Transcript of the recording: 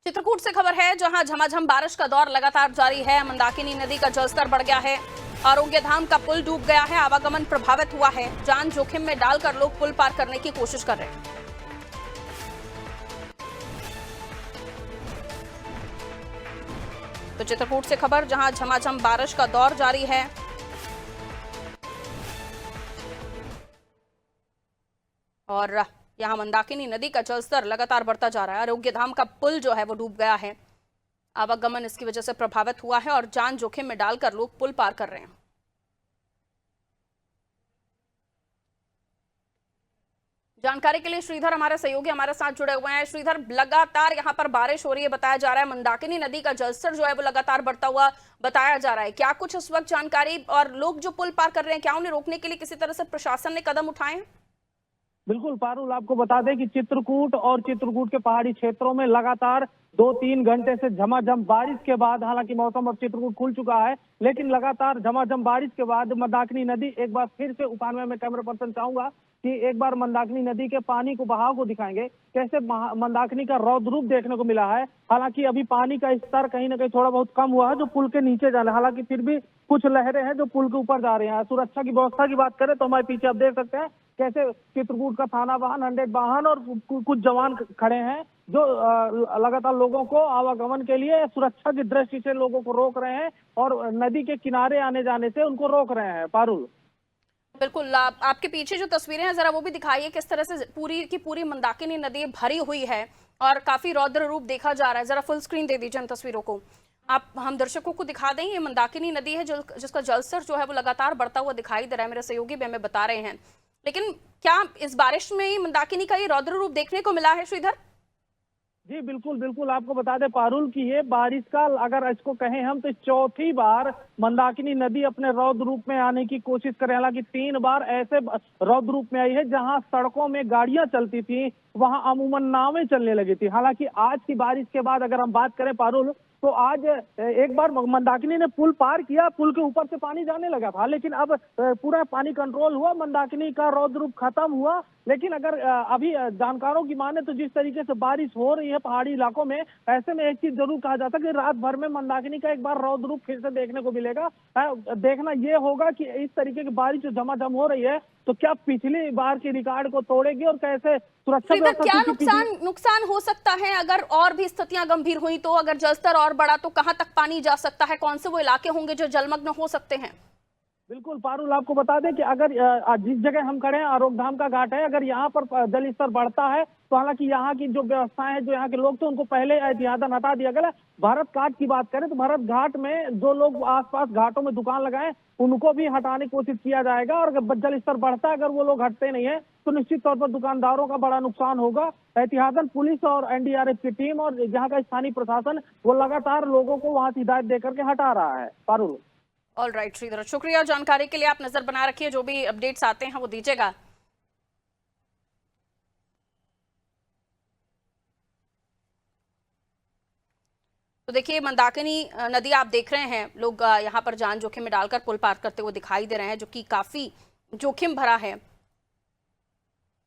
चित्रकूट से खबर है, जहां झमाझम बारिश का दौर लगातार जारी है। मंदाकिनी नदी का जलस्तर बढ़ गया है। आरोग्य धाम का पुल डूब गया है। आवागमन प्रभावित हुआ है। जान जोखिम में डालकर लोग पुल पार करने की कोशिश कर रहे हैं। तो चित्रकूट से खबर, जहां झमाझम बारिश का दौर जारी है और यहां मंदाकिनी नदी का जलस्तर लगातार बढ़ता जा रहा है। आरोग्य धाम का पुल जो है वो डूब गया है। आवागमन इसकी वजह से प्रभावित हुआ है और जान जोखिम में डालकर लोग पुल पार कर रहे हैं। जानकारी के लिए श्रीधर हमारे सहयोगी हमारे साथ जुड़े हुए हैं। श्रीधर, लगातार यहाँ पर बारिश हो रही है, बताया जा रहा है मंदाकिनी नदी का जलस्तर जो है वो लगातार बढ़ता हुआ बताया जा रहा है। क्या कुछ इस वक्त जानकारी, और लोग जो पुल पार कर रहे हैं, क्या उन्हें रोकने के लिए किसी तरह से प्रशासन ने कदम उठाए हैं? बिल्कुल पारुल, आपको बता दें कि चित्रकूट और चित्रकूट के पहाड़ी क्षेत्रों में लगातार 2-3 घंटे से झमाझम बारिश के बाद, हालांकि मौसम अब चित्रकूट खुल चुका है, लेकिन लगातार झमाझम बारिश के बाद मंदाकिनी नदी एक बार फिर से उफान में। मैं कैमरा पर्सन चाहूंगा कि एक बार मंदाकिनी नदी के पानी को, बहाव को दिखाएंगे, कैसे मंदाकिनी का रौद्र रूप देखने को मिला है। हालांकि अभी पानी का स्तर कहीं ना कहीं थोड़ा बहुत कम हुआ है, जो पुल के नीचे जाना, हालांकि फिर भी कुछ लहरें हैं जो पुल के ऊपर जा रही हैं। सुरक्षा की व्यवस्था की बात करें तो हमारे पीछे आप देख सकते हैं कैसे चित्रकूट का थाना वाहन, 100 वाहन और कुछ जवान खड़े हैं जो लगातार लोगों को आवागमन के लिए सुरक्षा की दृष्टि से लोगों को रोक रहे हैं और नदी के किनारे आने जाने से उनको रोक रहे हैं। पारुल, बिल्कुल, आपके पीछे जो तस्वीरें हैं जरा वो भी दिखाइए, किस तरह से पूरी की पूरी मंदाकिनी नदी भरी हुई है और काफी रौद्र रूप देखा जा रहा है। जरा फुल स्क्रीन दे दीजिए इन तस्वीरों को। आप हम दर्शकों को दिखा दें, ये मंदाकिनी नदी है जिसका जलस्तर जो है वो लगातार बढ़ता हुआ दिखाई दे रहा है। मेरे सहयोगी भी हमें बता रहे हैं। लेकिन क्या इस बारिश में ही मंदाकिनी का ये रौद्र रूप देखने को मिला है, श्रीधर? जी बिल्कुल बिल्कुल, आपको बता दें पारुल की ये बारिश का, अगर इसको कहें हम, तो चौथी बार मंदाकिनी नदी अपने रौद्र रूप में आने की कोशिश करे। हालांकि 3 बार ऐसे रौद्र रूप में आई है जहां सड़कों में गाड़ियां चलती थी, वहां अमूमन नावें चलने लगी थी। हालांकि आज की बारिश के बाद अगर हम बात करें पारुल, तो आज एक बार मंदाकिनी ने पुल पार किया, पुल के ऊपर से पानी जाने लगा था, लेकिन अब पूरा पानी कंट्रोल हुआ, मंदाकिनी का रौद्र रूप खत्म हुआ। लेकिन अगर अभी जानकारों की माने तो जिस तरीके से बारिश हो रही है पहाड़ी इलाकों में, ऐसे में एक चीज जरूर कहा जाता है कि रात भर में मंदाकिनी का एक बार रौद्र रूप फिर से देखने को मिलेगा। देखना ये होगा कि इस तरीके की बारिश जो झमाझम हो रही है तो क्या पिछली बार के रिकॉर्ड को तोड़ेगी और कैसे सुरक्षा क्या नुकसान हो सकता है अगर और भी स्थितियां गंभीर हुई तो? अगर जलस्तर और बढ़ा तो कहां तक पानी जा सकता है? कौन से वो इलाके होंगे जो जलमग्न हो सकते हैं? बिल्कुल पारुल, आपको बता दें कि अगर जिस जगह हम खड़े हैं आरोग्य धाम का घाट है, अगर यहाँ पर जल स्तर बढ़ता है तो हालांकि यहाँ की जो व्यवस्थाएं हैं, जो यहाँ के लोग थे उनको पहले एहतियातन हटा दिया गया। भारत घाट की बात करें तो भारत घाट में जो लोग आसपास घाटों में दुकान लगाए उनको भी हटाने की कोशिश किया जाएगा, और अगर जल स्तर बढ़ता है, अगर वो लोग हटते नहीं है तो निश्चित तौर पर दुकानदारों का बड़ा नुकसान होगा। एहतियातन पुलिस और एनडीआरएफ की टीम और यहाँ का स्थानीय प्रशासन वो लगातार लोगों को वहां से हिदायत देकर के हटा रहा है। पारुल, ऑल राइट श्रीधर, शुक्रिया जानकारी के लिए। आप नजर बना रखिए, जो भी अपडेट्स आते हैं वो दीजिएगा। तो देखिए, मंदाकिनी नदी आप देख रहे हैं, लोग यहाँ पर जान जोखिम में डालकर पुल पार करते हुए दिखाई दे रहे हैं, जो कि काफी जोखिम भरा है।